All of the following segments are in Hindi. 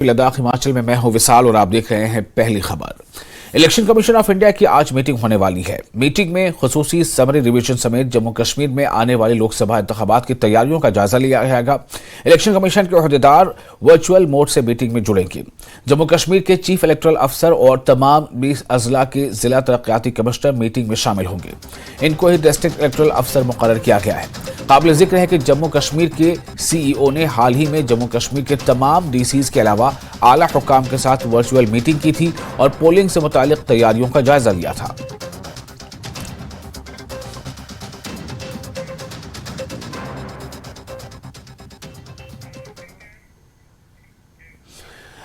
लद्दाख हिमाचल में मैं हूं विशाल और आप देख रहे हैं पहली खबर। इलेक्शन कमीशन ऑफ इंडिया की आज मीटिंग होने वाली है। मीटिंग में खुसूसी समरी रिवीजन समेत जम्मू कश्मीर में आने वाली लोकसभा इंतखाबात की तैयारियों का जायजा लिया जाएगा। इलेक्शन कमीशन के ओहदेदार वर्चुअल मोड से मीटिंग में जुड़ेंगे। जम्मू कश्मीर के चीफ इलेक्टोरल अफसर और तमाम 20 अजला के जिला तरक्याती कमिश्नर मीटिंग में शामिल होंगे। इनको ही डिस्ट्रिक्ट इलेक्टोरल अफसर मुकर्रर किया गया है। काबिल जिक्र है कि जम्मू कश्मीर के CEO ने हाल ही में जम्मू कश्मीर के तमाम DCs के अलावा आला हुक्काम के साथ वर्चुअल मीटिंग की थी और पोलिंग से मुतालिक तैयारियों का जायजा लिया था।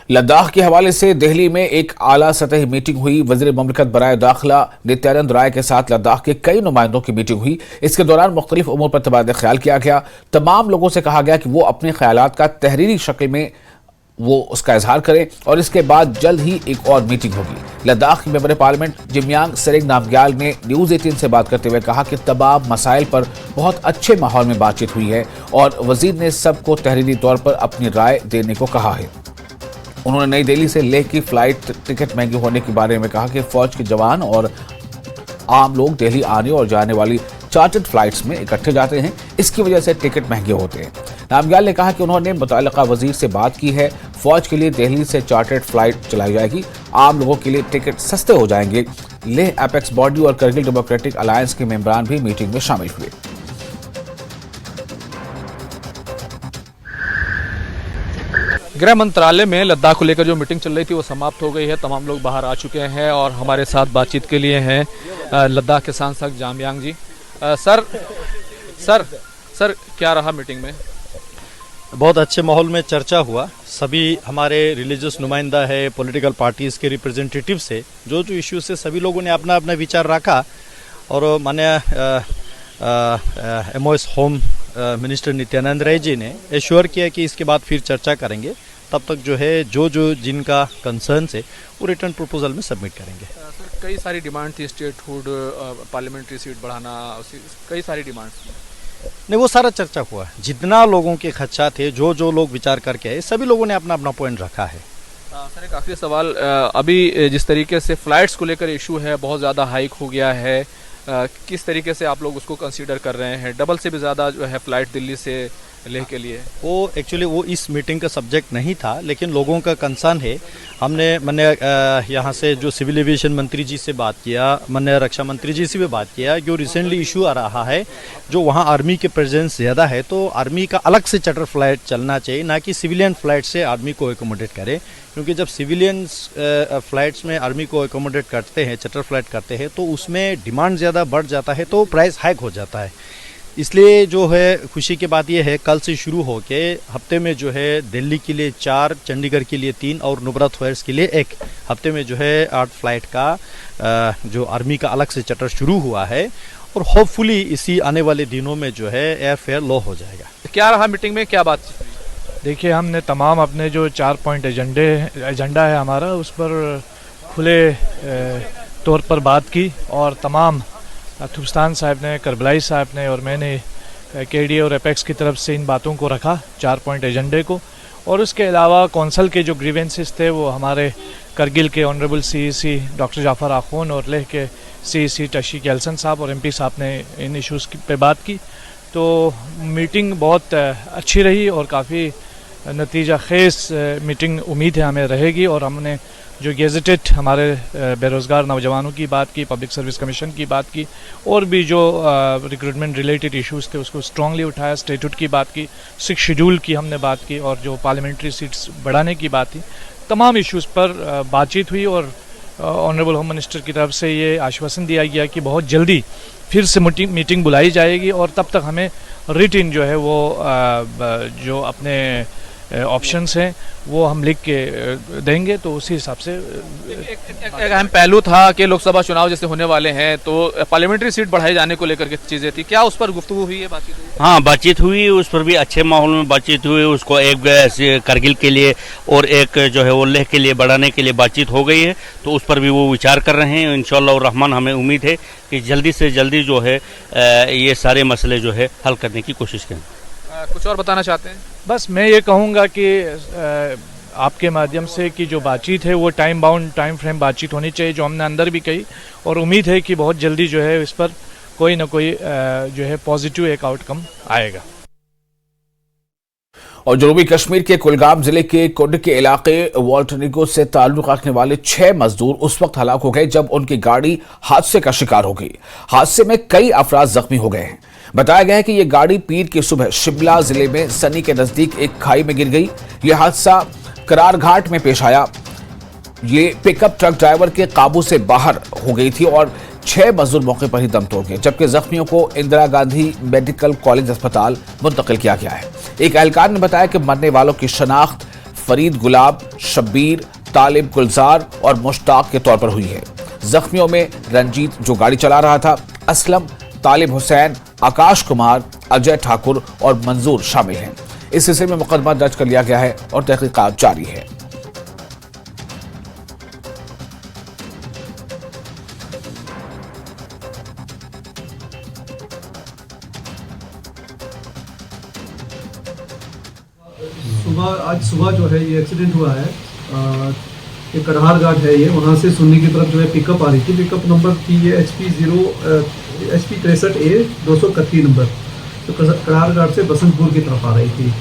लद्दाख के हवाले से दिल्ली में एक आला सतही मीटिंग हुई। वज़ीर मुमलिकत बराए दाखिला नित्यानंद राय के साथ लद्दाख के कई नुमाइंदों की मीटिंग हुई। इसके दौरान मुख्तलिफ उमूर पर तबादला ख्याल किया गया। तमाम लोगों से कहा गया कि वो अपने ख्यालात का तहरीरी शक्ल में वो उसका इजहार करें और इसके बाद जल्द ही एक और मीटिंग होगी। लद्दाख के मेंबर पार्लियामेंट जिमयांग सेरिंग नामग्याल ने न्यूज़ 18 से बात करते हुए कहा कि तमाम मसाइल पर बहुत अच्छे माहौल में बातचीत हुई है और वजीर ने सबको तहरीरी तौर पर अपनी राय देने को कहा है। उन्होंने नई दिल्ली से लेह की फ्लाइट टिकट महंगी होने के बारे में कहा कि फौज के जवान और आम लोग दिल्ली आने और जाने वाली चार्टर्ड फ्लाइट्स में इकट्ठे जाते हैं, इसकी वजह से टिकट महंगे होते हैं। नामग्याल ने कहा कि उन्होंने मुतल्लिका वजीर से बात की है। फौज के लिए दिल्ली से चार्टर्ड फ्लाइट चलाई जाएगी, आम लोगों के लिए टिकट सस्ते हो जाएंगे। लेह एपेक्स बॉडी और करगिल डेमोक्रेटिक अलायंस के मेंबरान भी मीटिंग में शामिल हुए। गृह मंत्रालय में लद्दाख को लेकर जो मीटिंग चल रही थी वो समाप्त हो गई है। तमाम लोग बाहर आ चुके हैं और हमारे साथ बातचीत के लिए हैं लद्दाख के सांसद जामयांग जी। सर क्या रहा मीटिंग में? बहुत अच्छे माहौल में चर्चा हुआ। सभी हमारे रिलीजियस नुमाइंदा है, पॉलिटिकल पार्टीज़ के रिप्रेजेंटेटिव से जो इश्यूज से सभी लोगों ने अपना अपना विचार रखा और माननीय MOS home minister Nityanand Rai ji ने एश्योर किया कि इसके बाद फिर चर्चा करेंगे। तब तक जो है जो जिनका कंसर्न है वो रिटर्न प्रपोजल में सबमिट करेंगे। सर कई सारी डिमांड थी, स्टेटहुड, पार्लियामेंट्री सीट बढ़ाना, कई सारी डिमांड नहीं, वो सारा चर्चा हुआ। जितना लोगों के खदशा थे, जो लोग विचार करके आए, सभी लोगों ने अपना अपना पॉइंट रखा है। सर एक आखिरी सवाल, अभी जिस तरीके से फ्लाइट्स को लेकर इशू है, बहुत ज़्यादा हाइक हो गया है, किस तरीके से आप लोग उसको कंसीडर कर रहे हैं? डबल से भी ज़्यादा जो है फ्लाइट दिल्ली से लेह के लिए। वो एक्चुअली वो इस मीटिंग का सब्जेक्ट नहीं था, लेकिन लोगों का कंसर्न है। मैंने यहाँ से जो सिविल एविएशन मंत्री जी से बात किया, मैंने रक्षा मंत्री जी से भी बात किया। जो रिसेंटली इशू आ रहा है, जो वहाँ आर्मी के प्रेजेंस ज़्यादा है, तो आर्मी का अलग से चार्टर फ्लाइट चलना चाहिए, ना कि सिविलियन फ्लाइट से आर्मी को एकोमोडेट करे। क्योंकि जब सिविलियंस फ्लाइट्स में आर्मी को एकोमोडेट करते हैं, चार्टर फ्लाइट करते हैं, तो उसमें डिमांड ज़्यादा बढ़ जाता है, तो प्राइस हाइक हो जाता है। इसलिए जो है खुशी की बात यह है, कल से शुरू हो के हफ्ते में जो है दिल्ली के लिए 4, चंडीगढ़ के लिए 3 और नुब्रा थोयर्स के लिए 1 हफ्ते में जो है 8 फ्लाइट का जो आर्मी का अलग से चार्टर शुरू हुआ है और होपफुली इसी आने वाले दिनों में जो है एयर फेयर लो हो जाएगा। क्या रहा मीटिंग में, क्या बात? देखिए, हमने तमाम अपने जो 4 पॉइंट एजेंडा है हमारा, उस पर खुले तौर पर बात की और तमाम थुबस्तान साहब ने, करबलाई साहब ने और मैंने KDA और एपेक्स की तरफ से इन बातों को रखा, 4 पॉइंट एजेंडे को। और उसके अलावा कौंसल के जो ग्रीवेंसेस थे वो हमारे करगिल के ऑनरेबल CEC डॉक्टर जाफर आखून और लेह के CEC टशीक एल्सन साहब और MP साहब ने इन इश्यूज़ पे बात की। तो मीटिंग बहुत अच्छी रही और काफ़ी नतीजा खेज मीटिंग उम्मीद है हमें रहेगी। और हमने जो गेजेटेड हमारे बेरोज़गार नौजवानों की बात की, पब्लिक सर्विस कमीशन की बात की और भी जो रिक्रूटमेंट रिलेटेड इश्यूज़ थे उसको स्ट्रांगली उठाया। स्टेटहुड की बात की, 6 शेड्यूल की हमने बात की और जो पार्लियामेंट्री सीट्स बढ़ाने की बात थी, तमाम इश्यूज़ पर बातचीत हुई। और ऑनरेबल होम मिनिस्टर की तरफ से ये आश्वासन दिया गया कि बहुत जल्दी फिर से मीटिंग बुलाई जाएगी और तब तक हमें रिटन जो है वो जो अपने ऑप्शंस हैं वो हम लिख के देंगे। तो उसी हिसाब से एक अहम पहलू था कि लोकसभा चुनाव जैसे होने वाले हैं तो पार्लियामेंट्री सीट बढ़ाए जाने को लेकर के चीज़ें थी, क्या उस पर गुफ्तगू हुई है, बातचीत हुई? हाँ, बातचीत हुई, उस पर भी अच्छे माहौल में बातचीत हुई। उसको एक करगिल के लिए और एक जो है वो लेह के लिए बढ़ाने के लिए बातचीत हो गई है, तो उस पर भी वो विचार कर रहे हैं। इंशाअल्लाह रहमान हमें उम्मीद है कि जल्दी से जल्दी जो है ये सारे मसले जो है हल करने की कोशिश करें। कुछ और बताना चाहते हैं? बस मैं ये कहूँगा कि आपके माध्यम से कि जो बातचीत है वो टाइम बाउंड टाइम फ्रेम बातचीत होनी चाहिए, जो हमने अंदर भी कही, और उम्मीद है कि बहुत जल्दी जो है इस पर कोई ना कोई जो है पॉजिटिव एक आउटकम आएगा। और जनूबी कश्मीर के कुलगाम जिले के कुंड के इलाके वॉल्टनिको से ताल्लुक रखने वाले 6 मजदूर उस वक्त हलाक हो गए जब उनकी गाड़ी हादसे का शिकार हो गई। हादसे में कई अफराद जख्मी हो गए हैं। बताया गया है कि यह गाड़ी पीर की सुबह शिमला जिले में सनी के नजदीक एक खाई में गिर गई। यह हादसा करार घाट में पेश आया। ये पिकअप ट्रक ड्राइवर के काबू से बाहर हो गई थी और 6 मजदूर मौके पर ही दम तोड़ गए, जबकि जख्मियों को इंदिरा गांधी मेडिकल कॉलेज अस्पताल मुंतकिल किया गया है। एक एहलकार ने बताया कि मरने वालों की शनाख्त फरीद गुलाब, शब्बीर, तालिब गुलजार और मुश्ताक के तौर पर हुई है। जख्मियों में रंजीत जो गाड़ी चला रहा था, असलम, तालिब हुसैन, आकाश कुमार, अजय ठाकुर और मंजूर शामिल हैं। इस सिलसिले में मुकदमा दर्ज कर लिया गया है और तहकीकात जारी है। आज सुबह जो है ये एक्सीडेंट हुआ है। ये कड़हार घाट है, ये वहाँ से सुन्नी की तरफ जो है पिकअप आ रही थी। पिकअप नंबर थी ये HP 63A 231 नंबर, तो कड़हार घाट से बसंतपुर की तरफ आ रही थी।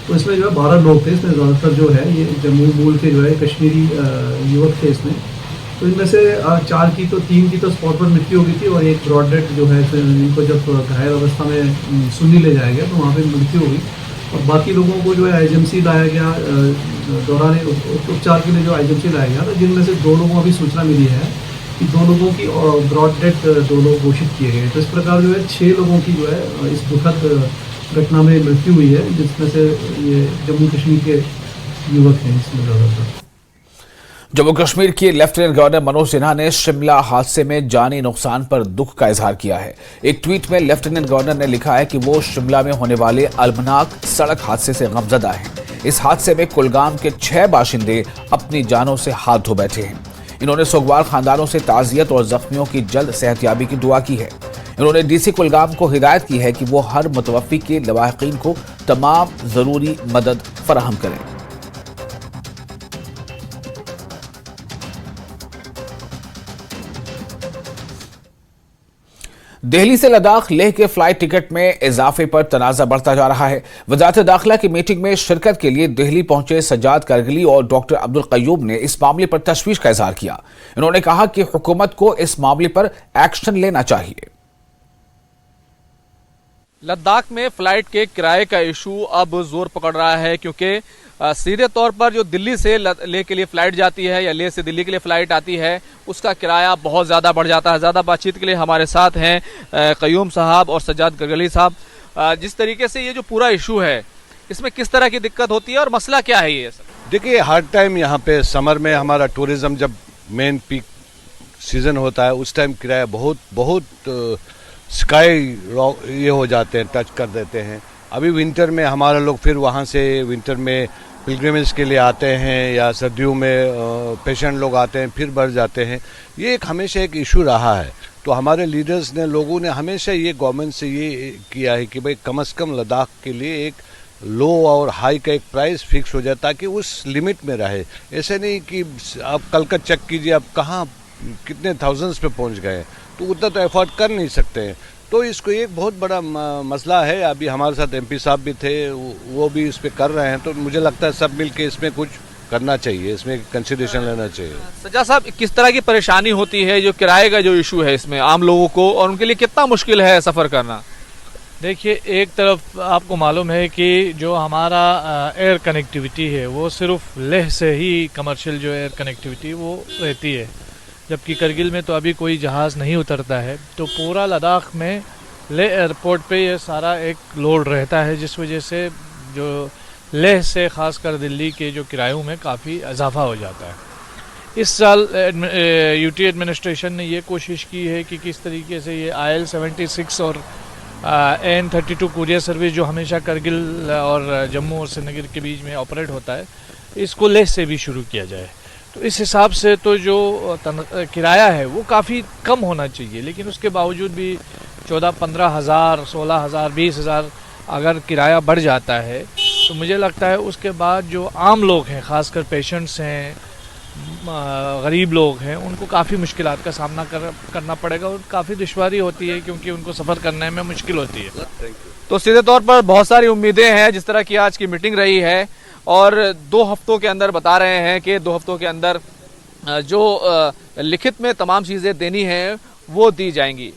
तो इसमें जो है 12 लोग थे। इसमें ज़्यादातर जो है ये जम्मू मूल के जो है कश्मीरी युवक थे इसमें। तो इनमें से 4 की तो 3 की तो स्पॉट पर मृत्यु हो गई थी और एक ब्रॉड डेड जो है इनको जब घायल अवस्था में सुन्नी ले जाया गया तो वहाँ पर मृत्यु हो गई। और बाकी लोगों को जो है IGMC लाया गया दौरान उपचार के लिए, जो IGMC लाया गया था, जिनमें से 2 लोगों की सूचना मिली है कि 2 लोगों की ब्रॉड डेड 2 लोग घोषित किए गए। तो इस प्रकार जो है 6 लोगों की जो है इस दुखद घटना में मृत्यु हुई है, जिसमें से ये जम्मू कश्मीर के युवक हैं इसमें ज़्यादातर। जम्मू कश्मीर के लेफ्टिनेंट गवर्नर मनोज सिन्हा ने शिमला हादसे में जानी नुकसान पर दुख का इजहार किया है। एक ट्वीट में लेफ्टिनेंट गवर्नर ने लिखा है कि वो शिमला में होने वाले अलमनाक सड़क हादसे से गमजदा हैं। इस हादसे में कुलगाम के 6 बाशिंदे अपनी जानों से हाथ धो बैठे हैं। इन्होंने सोगवार खानदानों से ताज़ियत और जख्मियों की जल्द सेहतयाबी की दुआ की है। इन्होंने DC कुलगाम को हिदायत की है कि वो हर मुतवफ़्फ़ी के लवाहिकीन को तमाम ज़रूरी मदद फराहम करें। दिल्ली से लद्दाख लेह के फ्लाइट टिकट में इजाफे पर तनाज़ा बढ़ता जा रहा है। वज़ारत दाखिला की मीटिंग में शिरकत के लिए दिल्ली पहुंचे सज्जाद करगिली और डॉक्टर अब्दुल क़य्यूम ने इस मामले पर तशवीश का इजहार किया। इन्होंने कहा कि हुकूमत को इस मामले पर एक्शन लेना चाहिए। लद्दाख में फ्लाइट के किराए का इशू अब जोर पकड़ रहा है, क्योंकि सीधे तौर पर जो दिल्ली से लेह के लिए फ़्लाइट जाती है या लेह से दिल्ली के लिए फ़्लाइट आती है उसका किराया बहुत ज़्यादा बढ़ जाता है। ज़्यादा बातचीत के लिए हमारे साथ हैं क़य्यूम साहब और सज्जाद करगिली साहब। जिस तरीके से ये जो पूरा इशू है, इसमें किस तरह की दिक्कत होती है और मसला क्या है ये सर? देखिए, हर टाइम यहाँ पे समर में हमारा टूरिज़्म जब मेन पीक सीज़न होता है उस टाइम किराया बहुत स्काई ये हो जाते हैं, टच कर देते हैं। अभी विंटर में हमारे लोग फिर वहाँ से विंटर में पिलग्रिमेज के लिए आते हैं या सर्दियों में पेशेंट लोग आते हैं, फिर बढ़ जाते हैं। ये एक हमेशा एक इशू रहा है। तो हमारे लीडर्स ने, लोगों ने हमेशा ये गवर्नमेंट से ये किया है कि भाई कम से कम लद्दाख के लिए एक लो और हाई का एक प्राइस फिक्स हो जाए ताकि उस लिमिट में रहे। ऐसे नहीं कि आप कल का चेक कीजिए, आप कहाँ कितने थाउजेंड्स पे पहुँच गए, तो उतना तो एफोर्ड कर नहीं सकते हैं। तो इसको एक बहुत बड़ा मसला है। अभी हमारे साथ MP साहब भी थे, वो भी इस पे कर रहे हैं। तो मुझे लगता है सब मिलके इसमें कुछ करना चाहिए, इसमें कंसिडरेशन लेना चाहिए। सज्जाद साहब, किस तरह की परेशानी होती है जो किराए का जो इशू है इसमें आम लोगों को, और उनके लिए कितना मुश्किल है सफ़र करना? देखिए, एक तरफ आपको मालूम है कि जो हमारा एयर कनेक्टिविटी है वो सिर्फ लेह से ही कमर्शियल जो एयर कनेक्टिविटी वो रहती है, जबकि करगिल में तो अभी कोई जहाज़ नहीं उतरता है। तो पूरा लद्दाख में लेह एयरपोर्ट पे ये सारा एक लोड रहता है, जिस वजह से जो लेह से ख़ासकर दिल्ली के जो किरायों में काफ़ी इजाफा हो जाता है। इस साल UT एडमिनिस्ट्रेशन ने ये कोशिश की है कि किस तरीके से ये IL-76 और AN-32 कुरियर सर्विस जो हमेशा करगिल और जम्मू और श्रीनगर के बीच में ऑपरेट होता है, इसको लेह से भी शुरू किया जाए। तो इस हिसाब से तो जो किराया है वो काफ़ी कम होना चाहिए, लेकिन उसके बावजूद भी 14-15 हज़ार, 16 हज़ार, 20 हज़ार अगर किराया बढ़ जाता है तो मुझे लगता है उसके बाद जो आम लोग हैं, ख़ासकर पेशेंट्स हैं, गरीब लोग हैं, उनको काफ़ी मुश्किलात का सामना करना पड़ेगा और काफ़ी दुश्वारी होती है क्योंकि उनको सफ़र करने में मुश्किल होती है। तो सीधे तौर पर बहुत सारी उम्मीदें हैं जिस तरह की आज की मीटिंग रही है और 2 हफ्तों के अंदर बता रहे हैं कि 2 हफ्तों के अंदर जो लिखित में तमाम चीज़ें देनी हैं वो दी जाएंगी।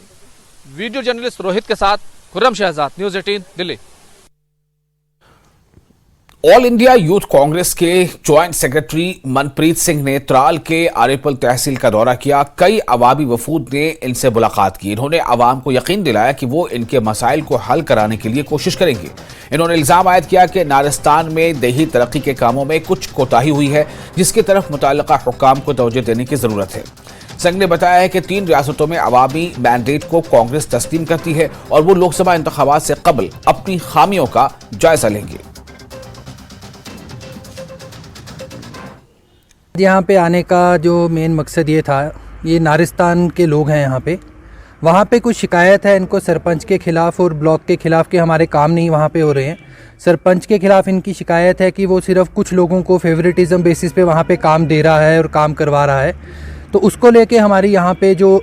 वीडियो जर्नलिस्ट रोहित के साथ Khurram Shahzad, news 18 Delhi. All India youth Congress के ज्वाइंट सेक्रेटरी मनप्रीत सिंह ने त्राल के आरिपल तहसील का दौरा किया। कई अवामी वफूद ने इनसे मुलाकात की। इन्होंने अवाम को यकीन दिलाया कि वो इनके मसाइल को हल कराने के लिए कोशिश करेंगे। इन्होंने इल्जाम आयद किया कि नारिस्तान में देही तरक्की के कामों में कुछ कोताही हुई है जिसकी तरफ मुतल्लिका हुक्काम को तवज्जो देने की जरूरत है। संघ ने बताया है कि 3 रियासतों में अवामी मैंडेट को कांग्रेस तस्लीम करती है और वो लोकसभा इंतखाबात से कबल अपनी खामियों का जायजा लेंगे। यहाँ पे आने का जो मेन मकसद ये था, ये नारिस्तान के लोग हैं यहाँ पे, वहाँ पे कुछ शिकायत है इनको सरपंच के ख़िलाफ़ और ब्लॉक के ख़िलाफ़ कि हमारे काम नहीं वहाँ पे हो रहे हैं। सरपंच के ख़िलाफ़ इनकी शिकायत है कि वो सिर्फ कुछ लोगों को फेवरेटिज्म बेसिस पे वहाँ पे काम दे रहा है और काम करवा रहा है। तो उसको लेके हमारी यहाँ पे जो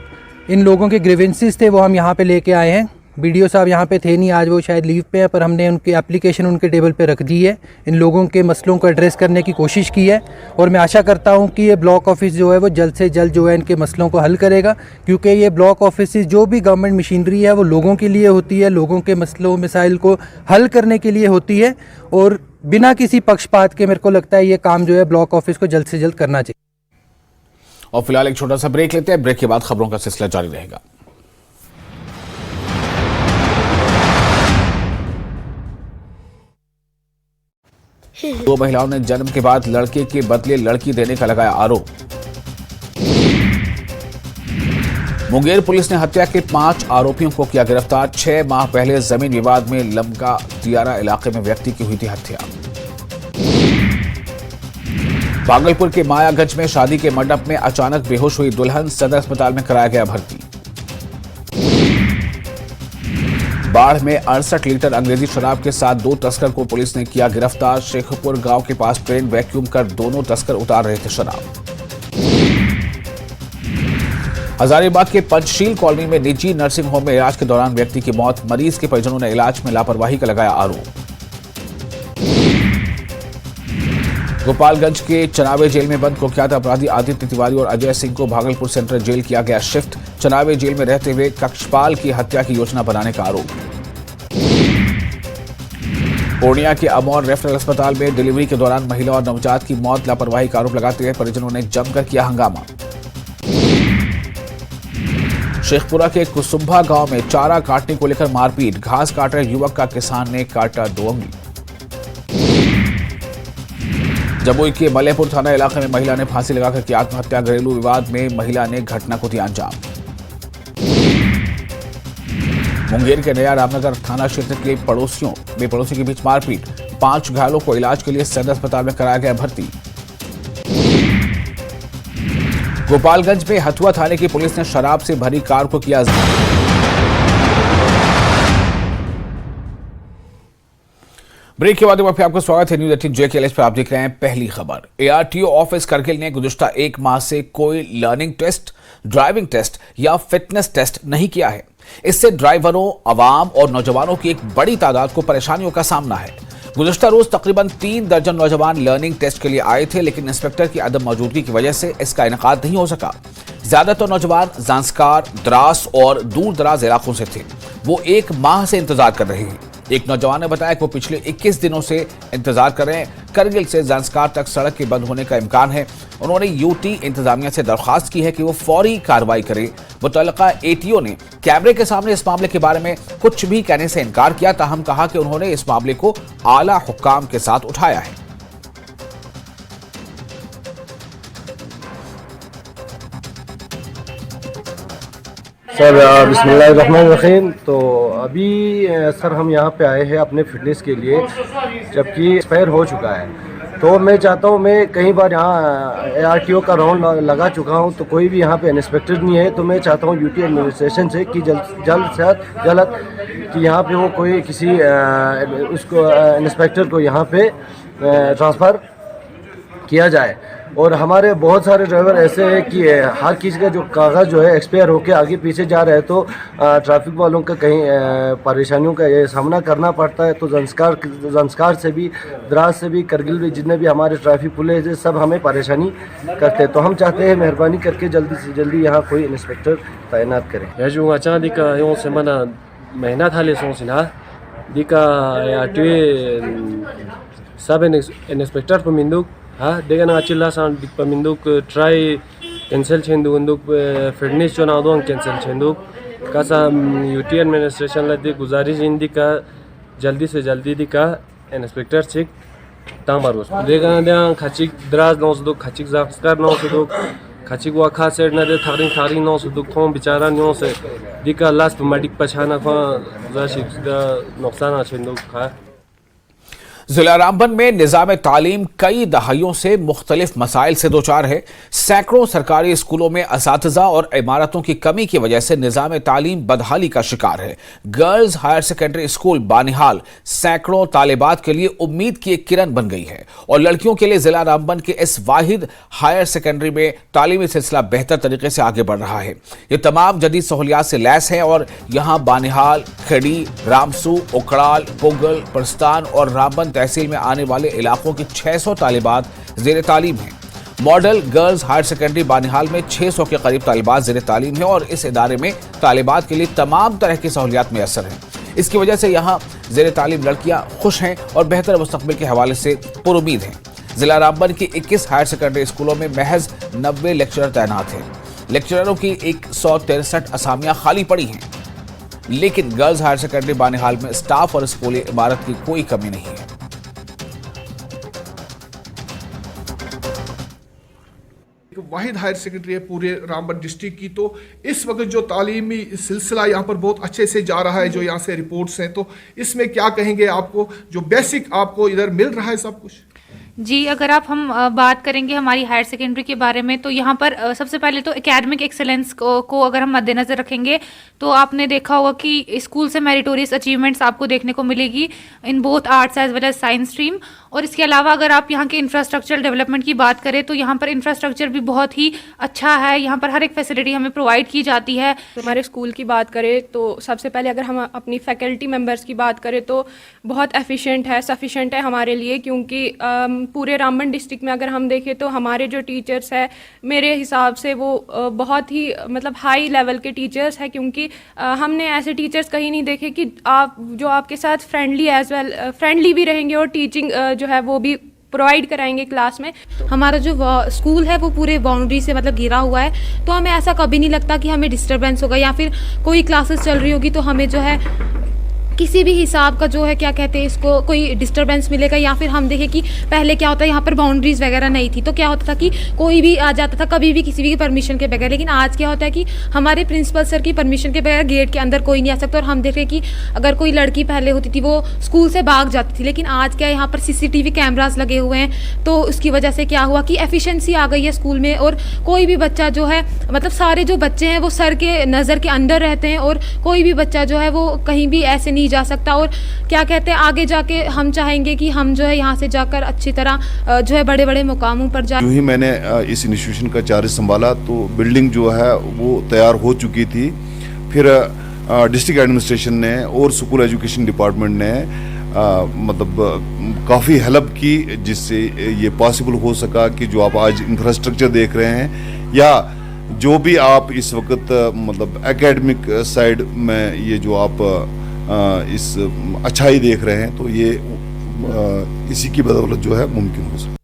इन लोगों के ग्रीवेंसेस थे वो हम यहाँ पे लेके आए हैं। बीडीओ साहब यहाँ पे थे नहीं, आज वो शायद लीव पे हैं, पर हमने उनकी एप्लीकेशन उनके टेबल पे रख दी है। इन लोगों के मसलों को एड्रेस करने की कोशिश की है और मैं आशा करता हूँ कि ये ब्लॉक ऑफिस जो है वो जल्द से जल्द जो है इनके मसलों को हल करेगा, क्योंकि ये ब्लॉक ऑफिस जो भी गवर्नमेंट मशीनरी है वो लोगों के लिए होती है, लोगों के मसलों मसाइल को हल करने के लिए होती है और बिना किसी पक्षपात के मेरे को लगता है ये काम जो है ब्लॉक ऑफिस को जल्द से जल्द करना चाहिए। और फिलहाल एक छोटा सा ब्रेक लेते हैं। ब्रेक के बाद खबरों का सिलसिला जारी रहेगा। दो महिलाओं ने जन्म के बाद लड़के के बदले लड़की देने का लगाया आरोप। मुंगेर पुलिस ने हत्या के 5 आरोपियों को किया गिरफ्तार। 6 माह पहले जमीन विवाद में लमका दियारा इलाके में व्यक्ति की हुई थी हत्या। भागलपुर के मायागंज में शादी के मंडप में अचानक बेहोश हुई दुल्हन, सदर अस्पताल में कराया गया भर्ती। बाढ़ में 68 लीटर अंग्रेजी शराब के साथ 2 तस्कर को पुलिस ने किया गिरफ्तार। शेखपुर गांव के पास ट्रेन वैक्यूम कर दोनों तस्कर उतार रहे थे शराब। हजारीबाग के पंचशील कॉलोनी में निजी नर्सिंग होम में इलाज के दौरान व्यक्ति की मौत। मरीज के परिजनों ने इलाज में लापरवाही का लगाया आरोप। गोपालगंज के चनावे जेल में बंद कुख्यात अपराधी आदित्य तिवारी और अजय सिंह को भागलपुर सेंट्रल जेल किया गया शिफ्ट। चनावे जेल में रहते हुए कक्षपाल की हत्या की योजना बनाने का आरोप। पूर्णिया के अमौर रेफरल अस्पताल में डिलीवरी के दौरान महिला और नवजात की मौत, लापरवाही का आरोप लगाते हुए परिजनों ने जमकर किया हंगामा। शेखपुरा के कुसुम्भा गांव में चारा काटने को लेकर मारपीट, घास काट रहे युवक का किसान ने काटा 2 अंगुली। जमुई के मलेपुर थाना इलाके में महिला ने फांसी लगाकर की आत्महत्या। घरेलू विवाद में महिला ने घटना को दिया अंजाम। मुंगेर के नया रामनगर थाना क्षेत्र के पड़ोसियों के बीच मारपीट, 5 घायलों को इलाज के लिए सदर अस्पताल में कराया गया भर्ती। गोपालगंज में हथुआ थाने की पुलिस ने शराब से भरी कार को किया। ब्रेक के बाद आपका स्वागत है न्यूज़ 18 JKLS पर। आप देख रहे हैं पहली खबर। ARTO ऑफिस करगिल ने गुज़िश्ता 1 माह से कोई लर्निंग टेस्ट, ड्राइविंग टेस्ट या फिटनेस टेस्ट नहीं किया है। इससे ड्राइवरों, अवाम और नौजवानों की एक बड़ी तादाद को परेशानियों का सामना है। गुज़िश्ता रोज तकरीबन 3 दर्जन नौजवान लर्निंग टेस्ट के लिए आए थे, लेकिन इंस्पेक्टर की अदम मौजूदगी की वजह से इसका इनेकाद नहीं हो सका। ज्यादातर नौजवान जांस्कार, द्रास और दूर दराज इलाकों से थे। वो 1 माह से इंतजार कर रहे हैं। एक नौजवान ने बताया कि वो पिछले 21 दिनों से इंतजार कर रहे हैं। करगिल से जांस्कार तक सड़क के बंद होने का इम्कान है। उन्होंने यूटी इंतजामिया से दरख्वास्त की है कि वो फौरी कार्रवाई करे। मुतल्लिका ATO ने कैमरे के सामने इस मामले के बारे में कुछ भी कहने से इनकार किया, ताहम कहा कि उन्होंने इस मामले को आला हुक्काम के साथ उठाया है। सर बिस्मिल्लाहिर्रहमानिर्रहीम। तो अभी सर हम यहाँ पे आए हैं अपने फिटनेस के लिए, जबकि एक्सपायर हो चुका है। तो मैं चाहता हूँ, मैं कई बार यहाँ ARTO का राउंड लगा चुका हूँ, तो कोई भी यहाँ पे इंस्पेक्टर नहीं है। तो मैं चाहता हूँ UT एडमिनिस्ट्रेशन से कि जल्द से जल्द कि यहाँ पे वो कोई किसी उसको इंस्पेक्टर को यहाँ पे ट्रांसफ़र किया जाए। और हमारे बहुत सारे ड्राइवर ऐसे हैं कि हर किसी का जो कागज़ जो है एक्सपायर होकर आगे पीछे जा रहा है, तो ट्रैफिक वालों का कहीं परेशानियों का ये सामना करना पड़ता है। तो जंस्कार से भी, द्रास से भी, करगिल भी, जितने भी हमारे ट्रैफिक पुलिस है, सब हमें परेशानी करते हैं। तो हम चाहते हैं मेहरबानी करके जल्दी से जल्दी यहाँ कोई इंस्पेक्टर तैनात करें। याजुंगा चांदिका यों से मना महीना था ले सोचना दिका या ट्वे सब इंस्पेक्टर पर मिंदुक हाँ देखा ना चिल्ला सान दिक पर मिंदुक ट्राई कैंसिल छेंदुक उन्दुक फिटनेस जो ना दो कैंसिल छेंदुक कासा UT एडमिनिस्ट्रेशन लदी गुजारिश इंदी का जल्दी से जल्दी दिका इंस्पेक्टर चिक तांबारोस देखा ना दिया खाचिक द्राज नौ सुदुक खाचिक जाफस्कार नौ सुदुक खाचिक वाखा सेड ना दे थारिंग नौ सुदुक थों बिचारा नौ से दिका लास्ट मडिक पछाना खा जाशिक दा नुकसान छेंदुक खा। जिला रामबन में निज़ाम तालीम कई दहाइयों से मुख्तलिफ मसाइल से दोचार है। सैकड़ों सरकारी स्कूलों में असातिज़ा और इमारतों की कमी की वजह से निज़ाम तालीम बदहाली का शिकार है। Girls higher secondary school Banihal सैकड़ों तालिबात के लिए उम्मीद की एक किरण बन गई है और लड़कियों के लिए जिला रामबन के इस वाहिद हायर सेकेंडरी में तालीमी सिलसिला बेहतर तरीके से आगे बढ़ रहा है। ये तमाम जदीद सहूलियात से लैस है और यहाँ बानिहाल, खेड़ी, रामसू, उकड़ाल, पुगल, परस्तान और रामबन तहसील में आने वाले इलाकों की 600 तालिबात ज़ेर तालीम हैं। Model girls higher secondary Banihal में 600 के करीब तालिबात ज़ेर तालीम है और इस इदारे में तालिबात के लिए तमाम तरह की सहूलियात मैसर हैं। इसकी वजह से यहाँ ज़ेर तालीम लड़कियाँ खुश हैं और बेहतर मुस्तकबिल के हवाले से पुरुमीद हैं। जिला रामबन की 21 हायर सेकेंडरी स्कूलों में महज 90 लेक्चरर तैनात हैं। लेक्चररों की 163 असामियाँ खाली पड़ी हैं, लेकिन गर्ल्स हायर सेकेंडरी बानिहाल में स्टाफ और स्कूली इमारत की कोई कमी नहीं है। वाहिद हायर सेकेंडरी है पूरे रामबन डिस्ट्रिक्ट की। तो इस वक्त जो तालीमी सिलसिला यहाँ पर बहुत अच्छे से जा रहा है, जो यहाँ से रिपोर्ट्स हैं, तो इसमें क्या कहेंगे आपको, जो बेसिक आपको इधर मिल रहा है सब कुछ? जी, अगर हम बात करेंगे हमारी हायर सेकेंडरी के बारे में, तो यहाँ पर सबसे पहले तो एकेडमिक एक्सेलेंस को अगर हम मद्देनज़र रखेंगे तो आपने देखा होगा कि स्कूल से मेरिटोरियस अचीवमेंट्स आपको देखने को मिलेगी in both arts as well as science stream. और इसके अलावा अगर आप यहाँ के इंफ्रास्ट्रक्चरल डेवलपमेंट की बात करें तो यहाँ पर इंफ्रास्ट्रक्चर भी बहुत ही अच्छा है। यहाँ पर हर एक फैसिलिटी हमें प्रोवाइड की जाती है। हमारे स्कूल की बात करें तो सबसे पहले अगर हम अपनी फैकल्टी मेंबर्स की बात करें तो बहुत एफिशिएंट है, सफिशिएंट है हमारे लिए, क्योंकि पूरे रामबन डिस्ट्रिक्ट में अगर हम देखें तो हमारे जो टीचर्स हैं मेरे हिसाब से वो बहुत ही मतलब हाई लेवल के टीचर्स हैं, क्योंकि हमने ऐसे टीचर्स कहीं नहीं देखे कि आप जो आपके साथ फ्रेंडली भी रहेंगे और टीचिंग जो है वो भी प्रोवाइड कराएंगे क्लास में। हमारा जो स्कूल है वो पूरे बाउंड्री से मतलब घिरा हुआ है, तो हमें ऐसा कभी नहीं लगता कि हमें डिस्टर्बेंस होगा या फिर कोई क्लासेस चल रही होगी तो हमें जो है किसी भी हिसाब का जो है क्या कहते हैं इसको कोई डिस्टरबेंस मिलेगा। या फिर हम देखें कि पहले क्या होता है, यहाँ पर बाउंड्रीज वगैरह नहीं थी तो क्या होता था कि कोई भी आ जाता था कभी भी किसी भी परमिशन के बगैर, लेकिन आज क्या होता है कि हमारे प्रिंसिपल सर की परमिशन के बगैर गेट के अंदर कोई नहीं आ सकता। और हम देखें कि अगर कोई लड़की पहले होती थी वो स्कूल से भाग जाती थी, लेकिन आज क्या यहाँ पर CCTV कैमराज लगे हुए हैं, तो उसकी वजह से क्या हुआ कि एफिशिएंसी आ गई है स्कूल में। और कोई भी बच्चा जो है मतलब सारे जो बच्चे हैं वो सर के नज़र के अंदर रहते हैं और कोई भी बच्चा जो है वो कहीं भी ऐसे नहीं जा सकता। और क्या कहते हैं आगे जाके हम चाहेंगे कि हम जो है यहाँ से जाकर अच्छी तरह जो है बड़े बड़े मुकामों पर जाए। जो ही मैंने इस इंस्टीट्यूशन का चार्ज संभाला तो बिल्डिंग जो है वो तैयार हो चुकी थी। फिर डिस्ट्रिक्ट एडमिनिस्ट्रेशन ने और स्कूल एजुकेशन डिपार्टमेंट ने मतलब काफ़ी हेल्प की, जिससे ये पॉसिबल हो सका कि जो आप आज इंफ्रास्ट्रक्चर देख रहे हैं या जो भी आप इस वक्त मतलब एकेडमिक साइड में ये जो आप इस अच्छाई देख रहे हैं, तो ये इसी की बदौलत जो है मुमकिन हो सके।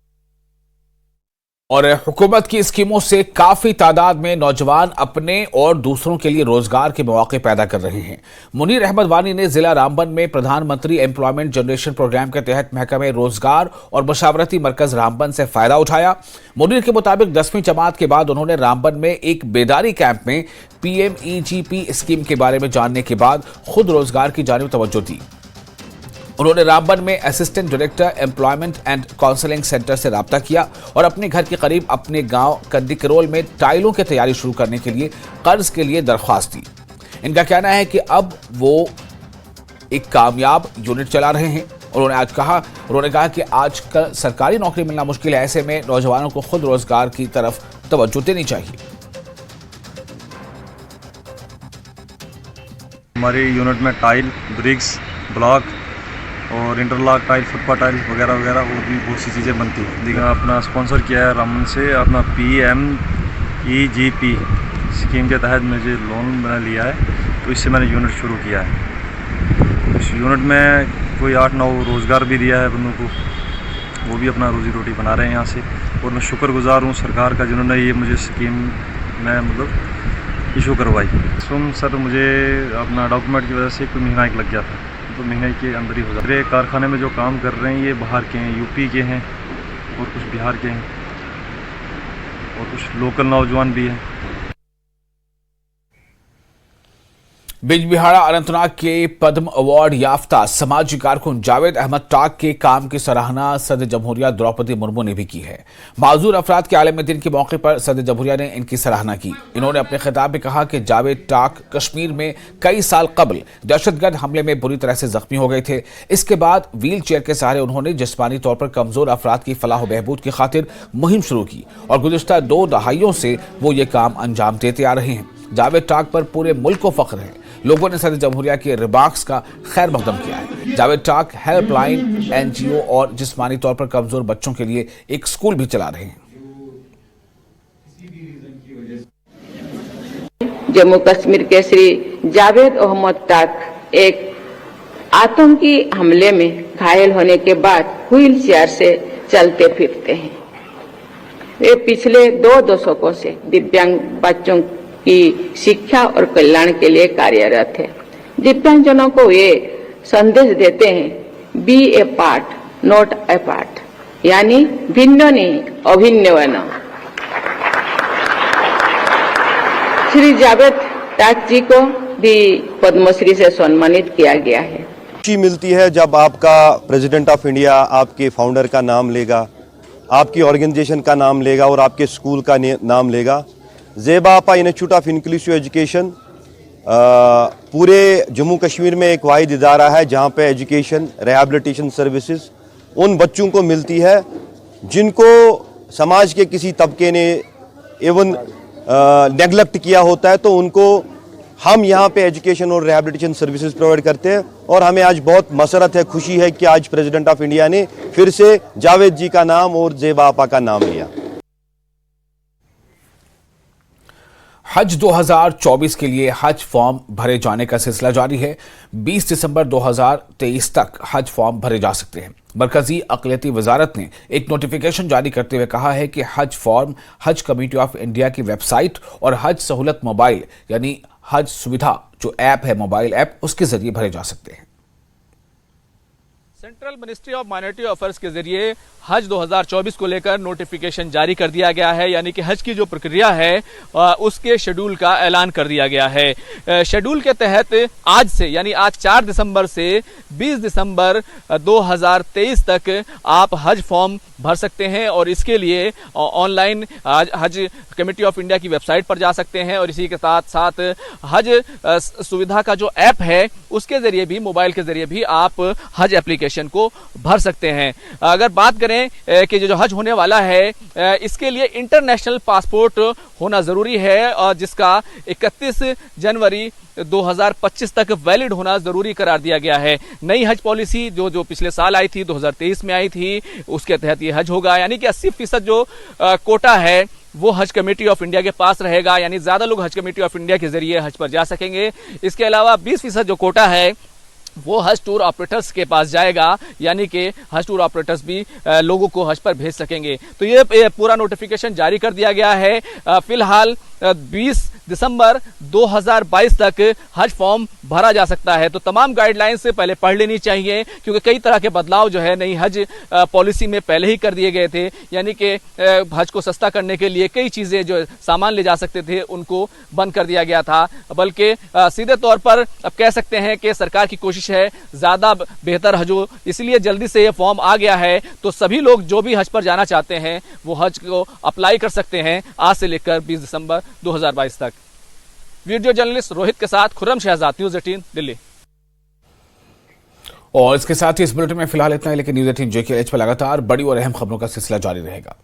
और हुकूमत की स्कीमों से काफी तादाद में नौजवान अपने और दूसरों के लिए रोजगार के मौके पैदा कर रहे हैं। मुनीर अहमद वानी ने जिला रामबन में प्रधानमंत्री एम्प्लॉयमेंट जनरेशन प्रोग्राम के तहत महकमे रोजगार और मशावरती मरकज रामबन से फायदा उठाया। मुनीर के मुताबिक 10वीं जमात के बाद उन्होंने रामबन में एक बेदारी कैंप में PMEGP स्कीम के बारे में जानने के बाद खुद रोजगार की जानिब तवज्जो दी। उन्होंने रामबन में assistant director employment and counselling centre से राब्ता किया और अपने घर के करीब अपने गांव कंडीकरोल में टाइलों की तैयारी शुरू करने के लिए कर्ज के लिए दरख्वास्त दी। इनका कहना है कि अब वो एक कामयाब यूनिट चला रहे हैं। उन्होंने कहा कि आजकल सरकारी नौकरी मिलना मुश्किल है, ऐसे में नौजवानों को खुद रोजगार की तरफ तवज्जो देनी चाहिए। हमारी यूनिट में टाइल, ब्रिक्स, ब्लॉक और इंटरलॉक टाइल, फुटपाथ टाइल वगैरह वगैरह और भी बहुत सी चीज़ें बनती हैं। लेकिन अपना स्पॉन्सर किया है रामबन से, अपना PMEGP स्कीम के तहत मुझे लोन मैंने लिया है, तो इससे मैंने यूनिट शुरू किया है। इस यूनिट में कोई 8-9 रोज़गार भी दिया है बंदों को, वो भी अपना रोजी रोटी बना रहे हैं यहाँ से। और मैं शुक्रगुजार हूँ सरकार का, जिन्होंने ये मुझे स्कीम में मतलब इशू करवाई। सर मुझे अपना डॉक्यूमेंट की वजह से कोई महीना एक लग गया था, तो महीने के अंदर ही हो जाता है। मेरे कारखाने में जो काम कर रहे हैं ये बाहर के हैं, यूपी के हैं और कुछ बिहार के हैं और कुछ लोकल नौजवान भी हैं। बिजबिहाड़ा अनंतनाग के पद्म अवार्ड याफ्ता समाजी कारकुन जावेद अहमद टाक के काम की सराहना सदर जमहूरिया द्रौपदी मुर्मू ने भी की है। माजूर अफराद के आलम दिन के मौके पर सदर जमहूरिया ने इनकी सराहना की। इन्होंने अपने खिताब में कहा कि जावेद टाक कश्मीर में कई साल कबल दहशतगर्द हमले में बुरी तरह से जख्मी हो गए थे। इसके बाद व्हील चेयर के सहारे उन्होंने जिस्मानी तौर पर कमजोर अफराद की फलाह बहबूद की खातिर मुहिम शुरू की और गुज़िश्ता 2 दहाइयों से वो ये काम अंजाम देते आ रहे हैं। जावेद टाक पर पूरे मुल्क को फख्र है। लोगों ने सदर जमहूरिया के रिमार्क्स का खैर मकदम किया है। जावेद टाक हेल्पलाइन NGO और जिस्मानी तौर पर कमजोर बच्चों के लिए एक स्कूल भी चला रहे हैं। जम्मू कश्मीर के श्री जावेद अहमद टाक एक आतंकी हमले में घायल होने के बाद व्हील चेयर से चलते फिरते हैं। वे पिछले 2 दशकों से दिव्यांग बच्चों की शिक्षा और कल्याण के लिए कार्यरत है। दिव्यांगजनों को ये संदेश देते हैं, be a part not a part, यानी भिन्न नहीं अभिन्न बनो। श्री जावेद टाक जी को भी पद्मश्री से सम्मानित किया गया है। खुशी मिलती है जब आपका प्रेसिडेंट ऑफ इंडिया आपके फाउंडर का नाम लेगा, आपकी ऑर्गेनाइजेशन का नाम लेगा और आपके स्कूल का नाम लेगा। ज़ेबा आपा इंस्टीट्यूट ऑफ इंक्लूसिव एजुकेशन पूरे जम्मू कश्मीर में एक वाहिद इदारा है जहां पे एजुकेशन रिहैबिलिटेशन सर्विसेज उन बच्चों को मिलती है जिनको समाज के किसी तबके ने एवन नेगलेक्ट किया होता है, तो उनको हम यहाँ पे एजुकेशन और रिहैबिलिटेशन सर्विसेज प्रोवाइड करते हैं। और हमें आज बहुत मसरत है, खुशी है कि आज प्रेसिडेंट ऑफ इंडिया ने फिर से जावेद जी का नाम और ज़ेबा आपा का नाम लिया। हज 2024 के लिए हज फॉर्म भरे जाने का सिलसिला जारी है। 20 दिसंबर 2023 तक हज फॉर्म भरे जा सकते हैं। मरकजी अक़लियती वजारत ने एक नोटिफिकेशन जारी करते हुए कहा है कि हज फॉर्म हज कमेटी ऑफ इंडिया की वेबसाइट और हज सहूलत मोबाइल यानी हज सुविधा जो ऐप है, मोबाइल ऐप, उसके जरिए भरे जा सकते हैं। Central ministry of minority affairs के जरिए हज 2024 को लेकर नोटिफिकेशन जारी कर दिया गया है, यानी कि हज की जो प्रक्रिया है उसके शेड्यूल का ऐलान कर दिया गया है। शेड्यूल के तहत आज से यानी आज 4 दिसंबर से 20 दिसंबर 2023 तक आप हज फॉर्म भर सकते हैं और इसके लिए ऑनलाइन हज कमेटी ऑफ इंडिया की वेबसाइट पर जा सकते हैं और इसी के साथ साथ हज सुविधा का जो ऐप है उसके जरिए भी, मोबाइल के जरिए भी आप हज एप्लीकेशन को भर सकते हैं। अगर बात करें कि जो हज होने वाला है इसके लिए इंटरनेशनल पासपोर्ट होना जरूरी है और जिसका 31 जनवरी 2025 तक वैलिड होना जरूरी करार दिया गया है। नई हज पॉलिसी जो पिछले साल आई थी, 2023 में आई थी, उसके तहत ये हज होगा, यानी कि 80% जो कोटा है वो हज कमेटी ऑफ इंडिया के पास रहेगा, यानी ज्यादा लोग हज कमेटी ऑफ इंडिया के जरिए हज पर जा सकेंगे। इसके अलावा 20% जो कोटा है वो हज टूर ऑपरेटर्स के पास जाएगा, यानी कि हज टूर ऑपरेटर्स भी लोगों को हज पर भेज सकेंगे। तो ये पूरा नोटिफिकेशन जारी कर दिया गया है। फिलहाल 20 दिसंबर 2022 तक हज फॉर्म भरा जा सकता है। तो तमाम गाइडलाइंस से पहले पढ़ लेनी चाहिए, क्योंकि कई तरह के बदलाव जो है नई हज पॉलिसी में पहले ही कर दिए गए थे, यानी कि हज को सस्ता करने के लिए कई चीजें जो सामान ले जा सकते थे उनको बंद कर दिया गया था। बल्कि सीधे तौर पर अब कह सकते हैं कि सरकार की कोशिश गुंजाइश है ज़्यादा बेहतर हज, इसलिए जल्दी से ये फॉर्म आ गया है। तो सभी लोग जो भी हज पर जाना चाहते हैं वो हज को अप्लाई कर सकते हैं आज से लेकर 20 दिसंबर 2022 तक। वीडियो जर्नलिस्ट रोहित के साथ खुर्रम शहजाद, न्यूज़ 18 दिल्ली। और इसके साथ ही इस बुलेटिन में फिलहाल इतना ही, लेकिन न्यूज़ 18 JKH पर लगातार बड़ी और अहम खबरों का सिलसिला जारी रहेगा।